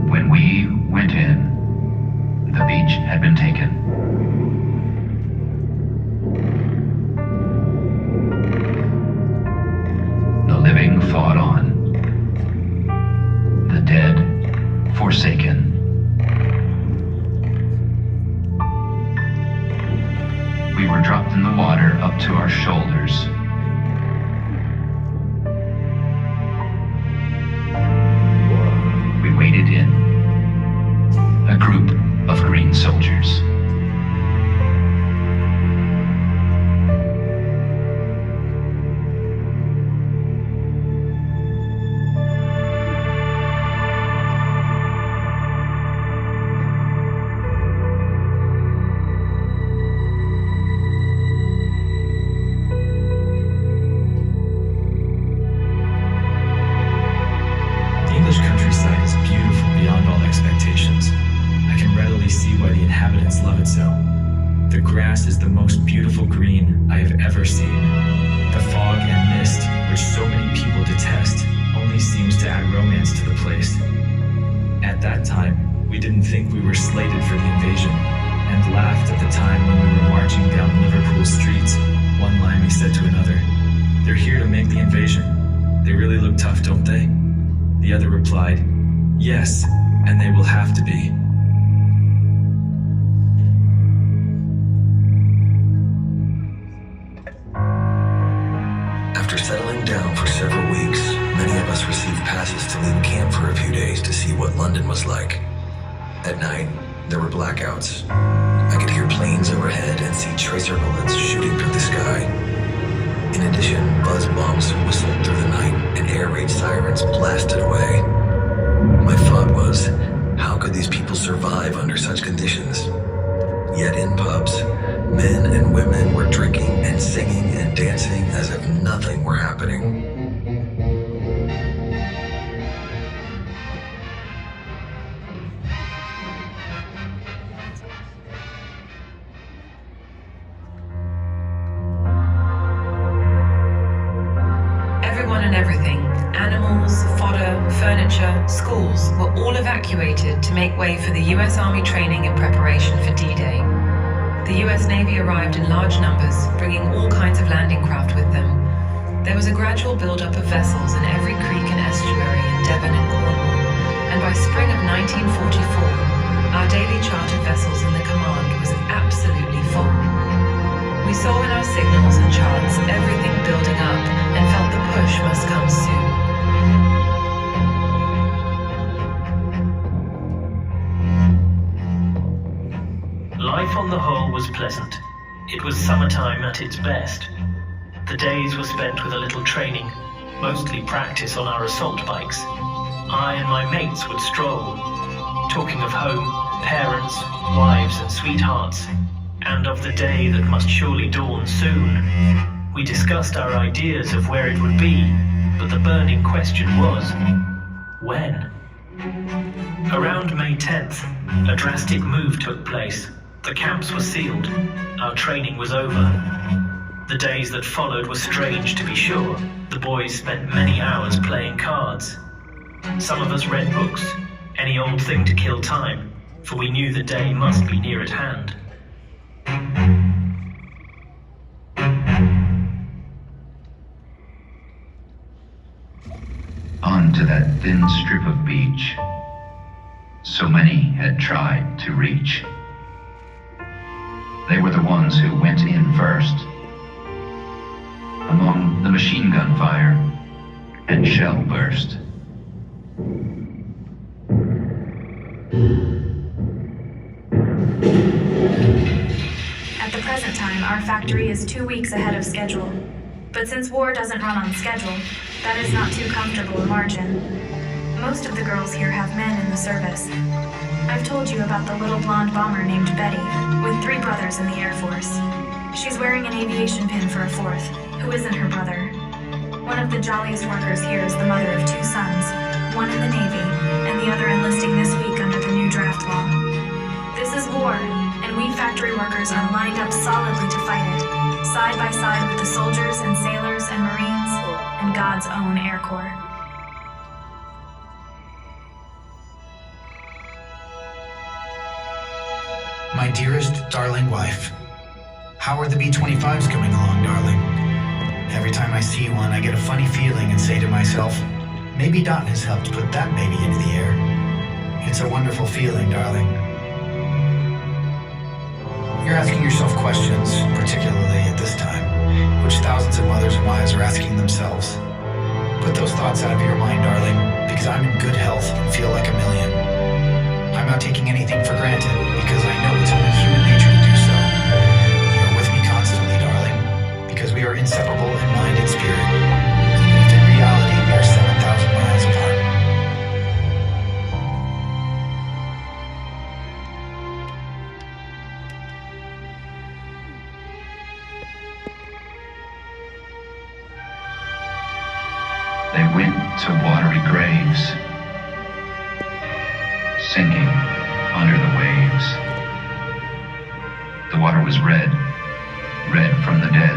When we went in, the beach had been taken. The living fought on. The dead forsaken. We were dropped in the water up to our shoulders. We waded in, a group of green soldiers. English countryside is beautiful beyond all expectations. I can readily see why the inhabitants love it so. The grass is the most beautiful green I have ever seen. The fog and mist, which so many people detest, only seems to add romance to the place. At that time, we didn't think we were slated for the invasion, and laughed at the time when we were marching down Liverpool streets. One limey said to another, "They're here to make the invasion. They really look tough, don't they?" The other replied, "Yes, and they will have to be." After settling down for several weeks, many of us received passes to leave camp for a few days to see what London was like. At night, there were blackouts. I could hear planes overhead and see tracer bullets shooting through the sky. In addition, buzz bombs whistled through the night and air raid sirens blasted away. My thought was, how could these people survive under such conditions? Yet in pubs, men and women were drinking and singing and dancing as if nothing were happening. Everyone and everything, animals, fodder, furniture, schools, were all evacuated to make way for the US Army training in preparation for D-Day. The US Navy arrived in large numbers, bringing all kinds of landing craft with them. There was a gradual build-up of vessels in every creek and estuary in Devon and Cornwall, and by spring of 1944, our daily chart of vessels in the command was absolutely full. We saw in our signals and charts everything building up and felt the push must come soon. Life on the whole was pleasant. It was summertime at its best. The days were spent with a little training, mostly practice on our assault bikes. I and my mates would stroll, talking of home, parents, wives and sweethearts, and of the day that must surely dawn soon. We discussed our ideas of where it would be, but the burning question was, when? Around May 10th, a drastic move took place. The camps were sealed. Our training was over. The days that followed were strange, to be sure. The boys spent many hours playing cards. Some of us read books, any old thing to kill time, for we knew the day must be near at hand. On to that thin strip of beach so many had tried to reach. They were the ones who went in first, among the machine gun fire and shell burst. At the present time, our factory is 2 weeks ahead of schedule. But since war doesn't run on schedule, that is not too comfortable a margin. Most of the girls here have men in the service. I've told you about the little blonde bomber named Betty, with 3 brothers in the Air Force. She's wearing an aviation pin for a fourth, who isn't her brother. One of the jolliest workers here is the mother of 2 sons, one in the Navy, and the other enlisting this week under the new draft law. This is war, and we factory workers are lined up solidly to fight it, side by side with the soldiers and sailors and Marines and God's own Air Corps. My dearest, darling wife, how are the B-25s coming along, darling? Every time I see one, I get a funny feeling and say to myself, maybe Dot has helped put that baby into the air. It's a wonderful feeling, darling. You're asking yourself questions, particularly at this time, which thousands of mothers and wives are asking themselves. Put those thoughts out of your mind, darling, because I'm in good health and feel like a million. I'm not taking anything for granted, because I know it's only human nature to do so. You're with me constantly, darling, because we are inseparable in mind and spirit, even if in reality we are 7,000 miles apart. They went to watery graves, sinking under the waves. The water was red, red from the dead,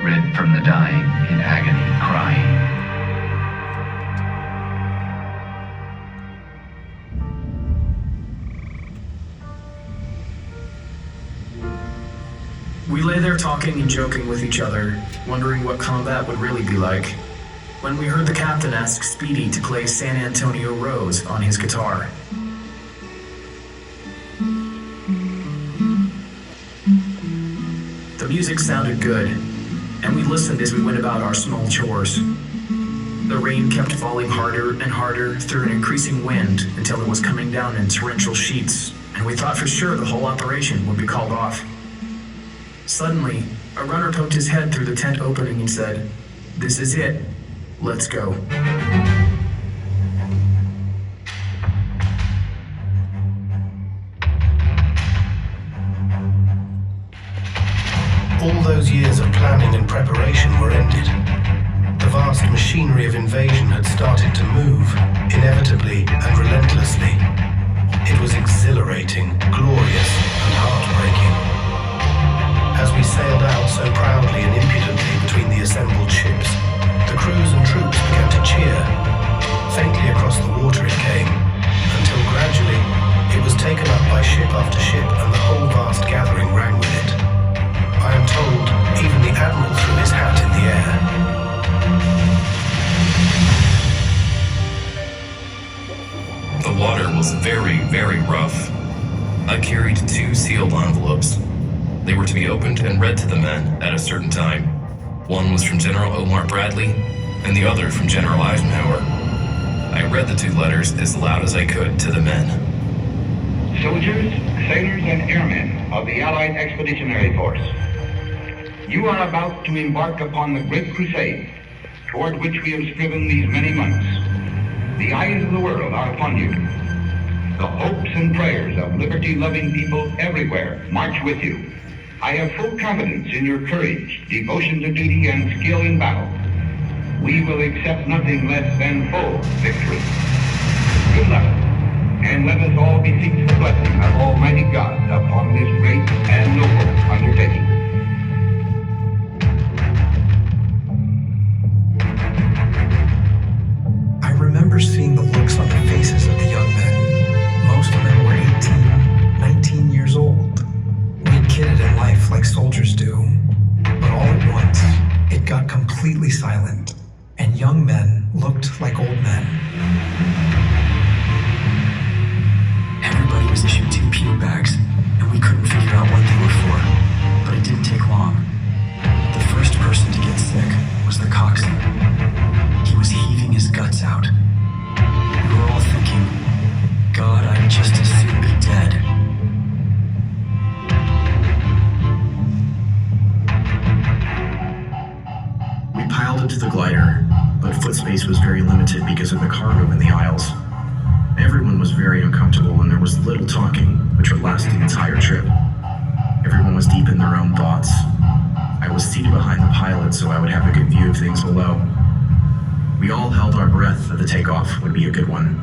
red from the dying in agony crying. We lay there talking and joking with each other, wondering what combat would really be like, when we heard the captain ask Speedy to play San Antonio Rose on his guitar. The music sounded good, and we listened as we went about our small chores. The rain kept falling harder and harder through an increasing wind until it was coming down in torrential sheets, and we thought for sure the whole operation would be called off. Suddenly, a runner poked his head through the tent opening and said, "This is it. Let's go." All those years of planning and preparation were ended. The vast machinery of invasion had started to move, inevitably and relentlessly. It was exhilarating, glorious, and heartbreaking. As we sailed out so proudly and impudently between the assembled ships, the crews and troops began to cheer. Faintly across the water it came, until gradually it was taken up by ship after ship, and the whole vast gathering rang with it. I am told even the Admiral threw his hat in the air. The water was very, very rough. I carried 2 sealed envelopes. They were to be opened and read to the men at a certain time. One was from General Omar Bradley, and the other from General Eisenhower. I read the 2 letters as loud as I could to the men. Soldiers, sailors, and airmen of the Allied Expeditionary Force, you are about to embark upon the great crusade toward which we have striven these many months. The eyes of the world are upon you. The hopes and prayers of liberty-loving people everywhere march with you. I have full confidence in your courage, devotion to duty, and skill in battle. We will accept nothing less than full victory. Good luck, and let us all beseech the blessing of Almighty God upon this great and noble undertaking. I remember seeing the looks on the faces of the young men. Most of them were 18, 19 years old. We kidded in life like soldiers do. But all at once, it got completely silent, and young men looked like old men. Everybody was issued 2 pewter bags, and we couldn't figure out what they were for. But it didn't take long. The first person to get sick was the coxswain. He was heaving his guts out. We were all thinking, God, I'd just as soon be dead. We piled into the glider, but foot space was very limited because of the cargo in the aisles. Everyone was very uncomfortable and there was little talking, which would last the entire trip. Everyone was deep in their own thoughts. I was seated behind the pilot so I would have a good view of things below. We all held our breath that the takeoff would be a good one.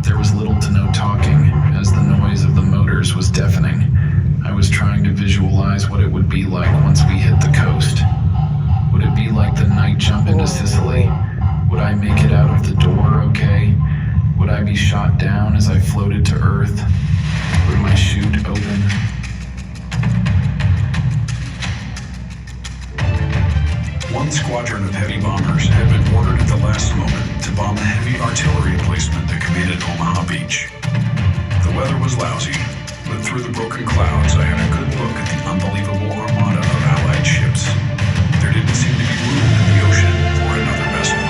There was little to no talking, as the noise of the motors was deafening. I was trying to visualize what it would be like once we hit the coast. Would it be like the night jump into Sicily? Would I make it out of the door okay? Would I be shot down as I floated to Earth? Would my chute open? One squadron of heavy bombers had been ordered at the last moment to bomb a heavy artillery emplacement that commanded Omaha Beach. The weather was lousy, but through the broken clouds I had a good look at the unbelievable armada of Allied ships. There didn't seem to be room in the ocean for another vessel.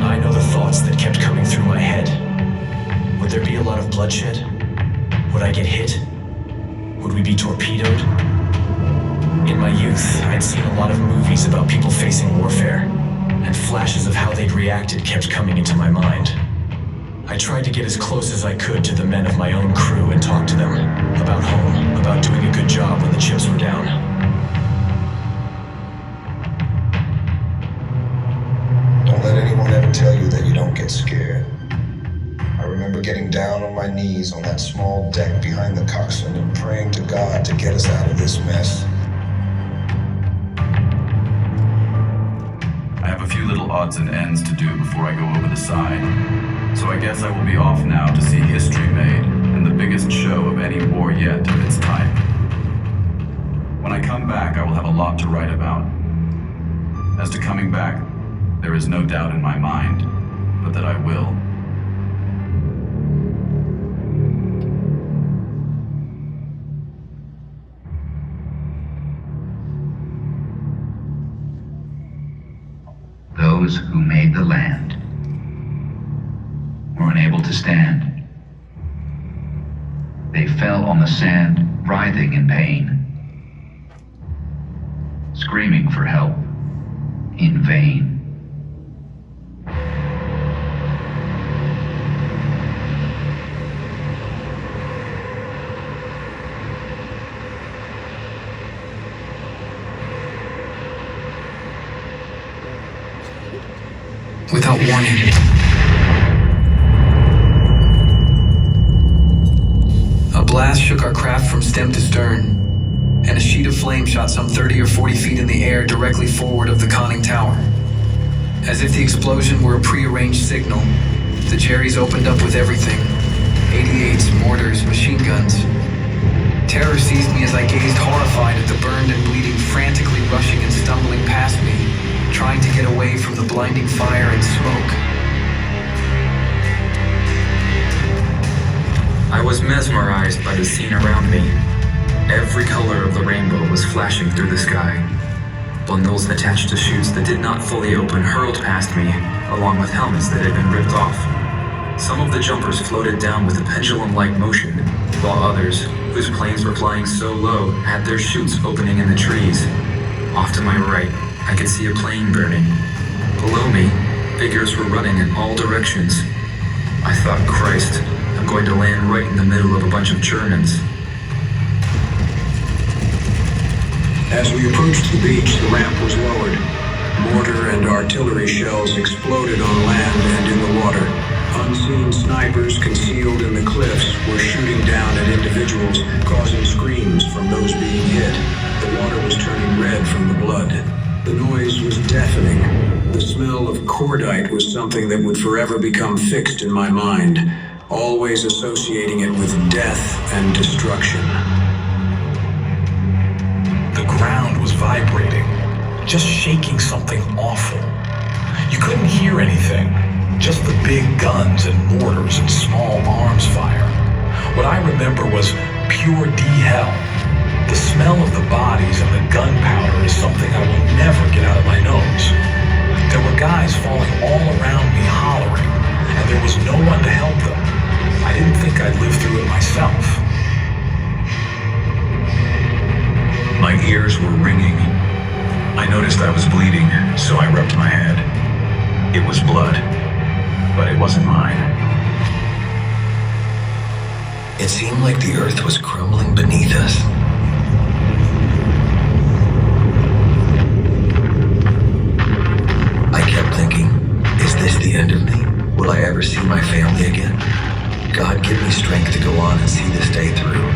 I know the thoughts that kept coming through my head. Would there be a lot of bloodshed? Would I get hit? Would we be torpedoed? In my youth, I'd seen a lot of movies about people facing warfare, and flashes of how they'd reacted kept coming into my mind. I tried to get as close as I could to the men of my own crew and talk to them about home, about doing a good job when the chips were down. Don't let anyone ever tell you that you don't get scared. I remember getting down on my knees on that small deck behind the coxswain and praying to God to get us out of this mess. I have a few little odds and ends to do before I go over the side, so I guess I will be off now to see history made and the biggest show of any war yet of its type. When I come back, I will have a lot to write about. As to coming back, there is no doubt in my mind, but that I will. Those who made the land were unable to stand. They fell on the sand, writhing in pain, screaming for help in vain. Without warning, a blast shook our craft from stem to stern, and a sheet of flame shot some 30 or 40 feet in the air directly forward of the conning tower. As if the explosion were a prearranged signal, the Jerrys opened up with everything: 88s, mortars, machine guns. Terror seized me as I gazed horrified at the burned and bleeding frantically rushing and stumbling past me, trying to get away from the blinding fire and smoke. I was mesmerized by the scene around me. Every color of the rainbow was flashing through the sky. Bundles attached to chutes that did not fully open hurled past me, along with helmets that had been ripped off. Some of the jumpers floated down with a pendulum-like motion, while others, whose planes were flying so low, had their chutes opening in the trees. Off to my right, I could see a plane burning. Below me, figures were running in all directions. I thought, Christ, I'm going to land right in the middle of a bunch of Germans. As we approached the beach, the ramp was lowered. Mortar and artillery shells exploded on land and in the water. Unseen snipers concealed in the cliffs were shooting down at individuals, causing screams from those being hit. The water was turning red from the blood. The noise was deafening. The smell of cordite was something that would forever become fixed in my mind, always associating it with death and destruction. The ground was vibrating, just shaking something awful. You couldn't hear anything, just the big guns and mortars and small arms fire. What I remember was pure D-hell. The smell of the bodies and the gunpowder is something I will never get out of my nose. There were guys falling all around me hollering, and there was no one to help them. I didn't think I'd live through it myself. My ears were ringing. I noticed I was bleeding. bleeding, so I rubbed my head. It was blood, but it wasn't mine. It seemed like the earth was crumbling beneath us. I kept thinking, is this the end of me? Will I ever see my family again? God, give me strength to go on and see this day through.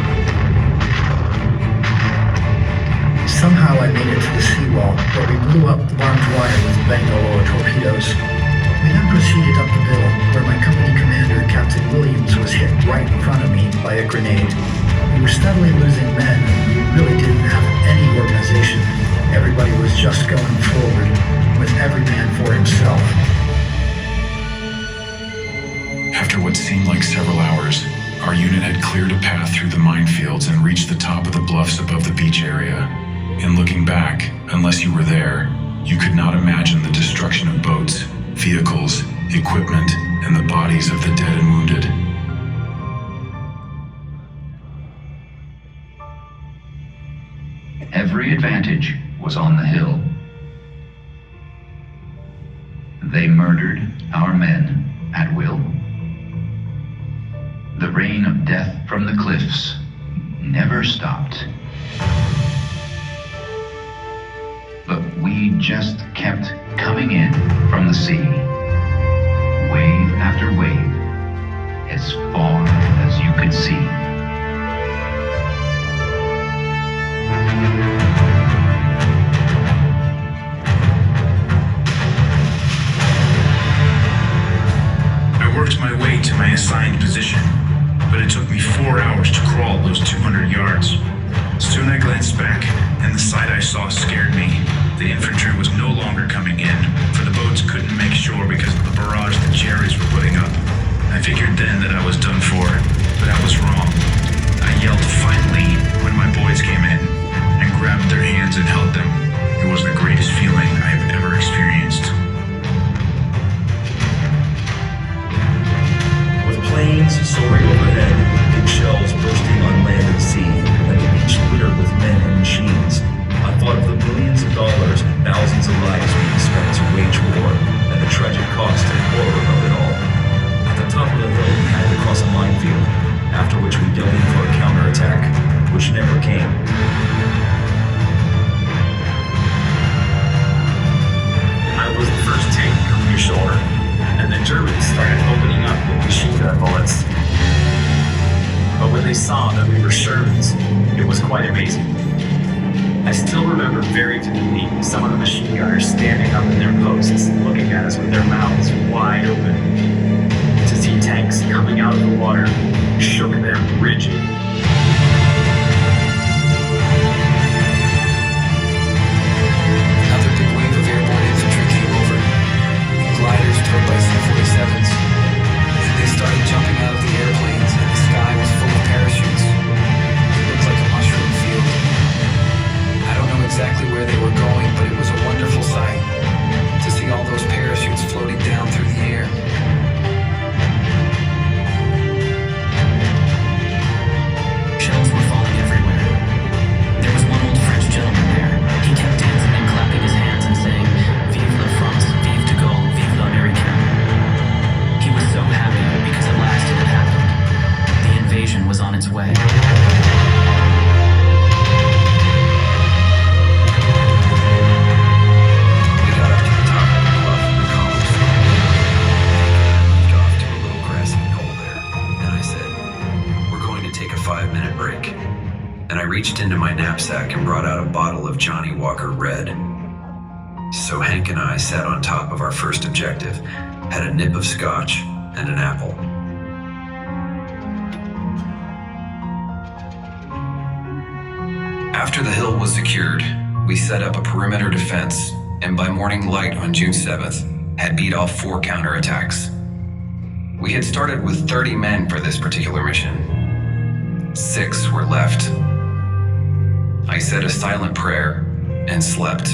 Somehow I made it to the seawall, where we blew up the barbed wire with Bangalore torpedoes. We then proceeded up the bill, where my company commander, Captain Williams, was hit right in front of me by a grenade. We were steadily losing men, and we really didn't have any organization. Everybody was just going forward, with every man for himself. After what seemed like several hours, our unit had cleared a path through the minefields and reached the top of the bluffs above the beach area. In looking back, unless you were there, you could not imagine the destruction of boats, vehicles, equipment, and the bodies of the dead and wounded. Every advantage was on the hill. They murdered our men at will. The rain of death from the cliffs never stopped. But we just kept coming in from the sea, wave after wave, as far as you could see. I worked my way to my assigned position, but it took me 4 hours to crawl those 200 yards. Soon I glanced back, and the sight I saw scared me. The infantry was no longer coming in, for the boats couldn't make shore because of the barrage the Jerrys were putting up. I figured then that I was done for, but I was wrong. I yelled finally when my boys came in, and grabbed their hands and held them. It was the greatest feeling I have ever experienced. With planes soaring overhead, big shells bursting on land and sea, and the beach littered with men and machines, I thought of the billions of dollars and thousands of lives being spent to wage war, and the tragic cost and horror of it all. At the top of the hill, we had to cross a minefield, after which we dove in for a counterattack, which never came. I was the first tank coming ashore, and the Germans started opening up with machine gun bullets. But when they saw that we were Shermans, it was quite amazing. I still remember very vividly some of the machine gunners standing up in their posts, looking at us with their mouths wide open. To see tanks coming out of the water shook them rigid. Another big wave of airborne infantry came over, in gliders towed by C-47s, and they started jumping out of the airplanes, and the sky was full of parachutes. It looked like a mushroom field. I don't know exactly where they were going, but it was a wonderful sight to see all those parachutes floating down through the air. Shells were falling everywhere. There was one old French gentleman there. He kept dancing and clapping his hands and saying, "Vive la France, vive de Gaulle, vive l'Américain." He was so happy because at last it had happened. The invasion was on its way. And I reached into my knapsack and brought out a bottle of Johnny Walker Red. So Hank and I sat on top of our first objective, had a nip of scotch and an apple. After the hill was secured, we set up a perimeter defense, and by morning light on June 7th, had beat off 4 counterattacks. We had started with 30 men for this particular mission. 6 were left. I said a silent prayer and slept.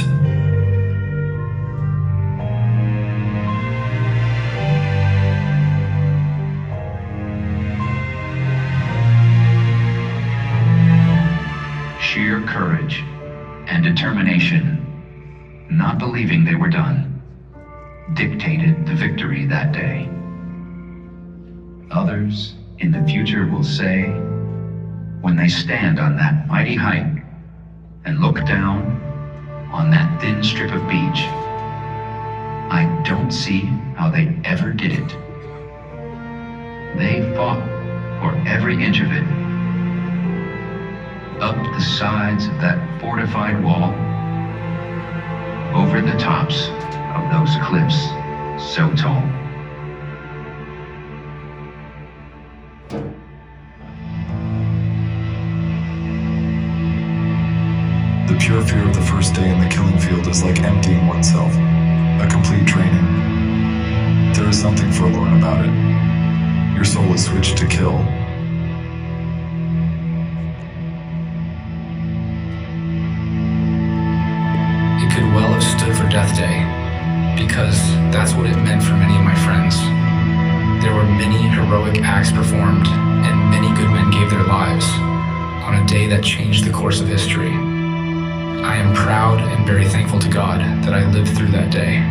Sheer courage and determination, not believing they were done, dictated the victory that day. Others in the future will say, when they stand on that mighty height and look down on that thin strip of beach, I don't see how they ever did it. They fought for every inch of it. Up the sides of that fortified wall, over the tops of those cliffs so tall. The pure fear of the first day in the killing field is like emptying oneself, a complete training. There is something forlorn about it. Your soul is switched to kill. It could well have stood for Death Day, because that's what it meant for many of my friends. There were many heroic acts performed, and many good men gave their lives on a day that changed the course of history. I am proud and very thankful to God that I lived through that day.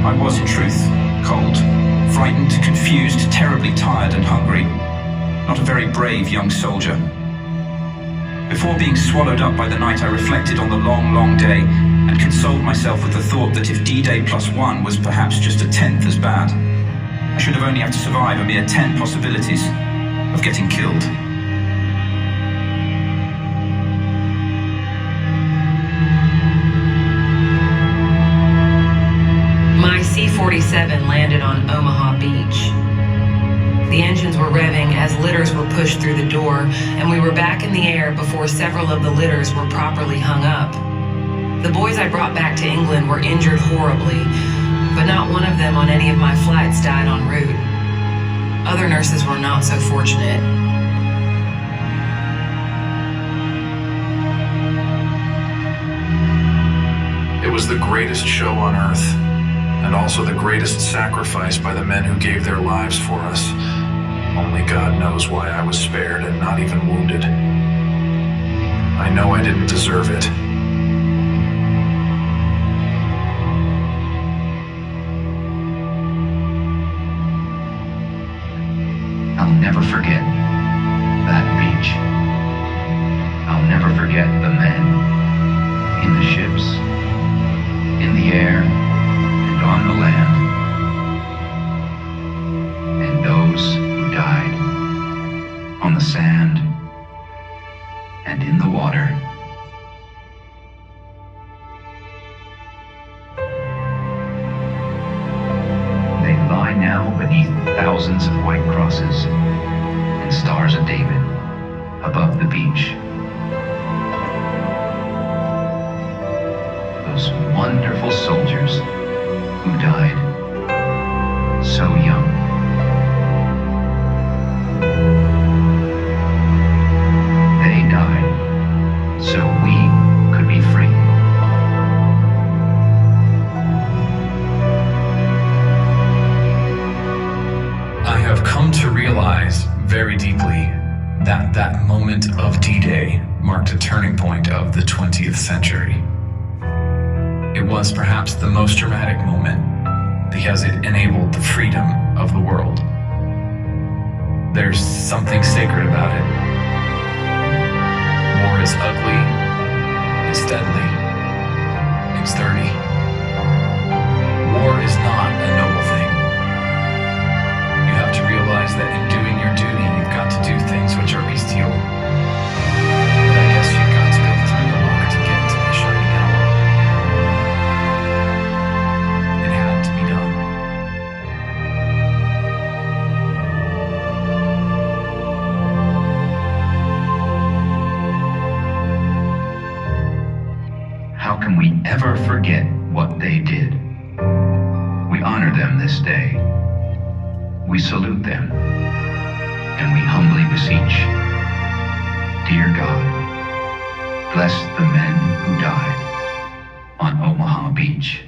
I was in truth cold, frightened, confused, terribly tired and hungry. Not a very brave young soldier. Before being swallowed up by the night, I reflected on the long, long day and consoled myself with the thought that if D-Day +1 was perhaps just a 10th as bad, I should have only had to survive a mere 10 possibilities of getting killed. My C-47 landed on Omaha Beach. The engines were revving as litters were pushed through the door, and we were back in the air before several of the litters were properly hung up. The boys I brought back to England were injured horribly, but not one of them on any of my flights died en route. Other nurses were not so fortunate. It was the greatest show on earth, and also the greatest sacrifice by the men who gave their lives for us. Only God knows why I was spared and not even wounded. I know I didn't deserve it. I'll never forget that beach. I'll never forget the men in the ships, in the air, and on the land, and those who died on the sand and in the water. They lie now beneath thousands of white crosses and stars of David above the beach. Those wonderful soldiers who died so young. They died so we could be free. I have come to realize very deeply that that moment of D-Day marked a turning point of the 20th century. It was perhaps the most dramatic moment because it enabled the freedom of the world. There's something sacred about it. War is ugly, it's deadly, it's dirty. War is not a noble thing. You have to realize that in doing your duty, you've got to do things which are bestial. But I guess you've got to go through the muck to get to the shining hour. It had to be done. How can we ever forget what they did? We honor them this day. We salute them, and we humbly beseech, dear God, bless the men who died on Omaha Beach.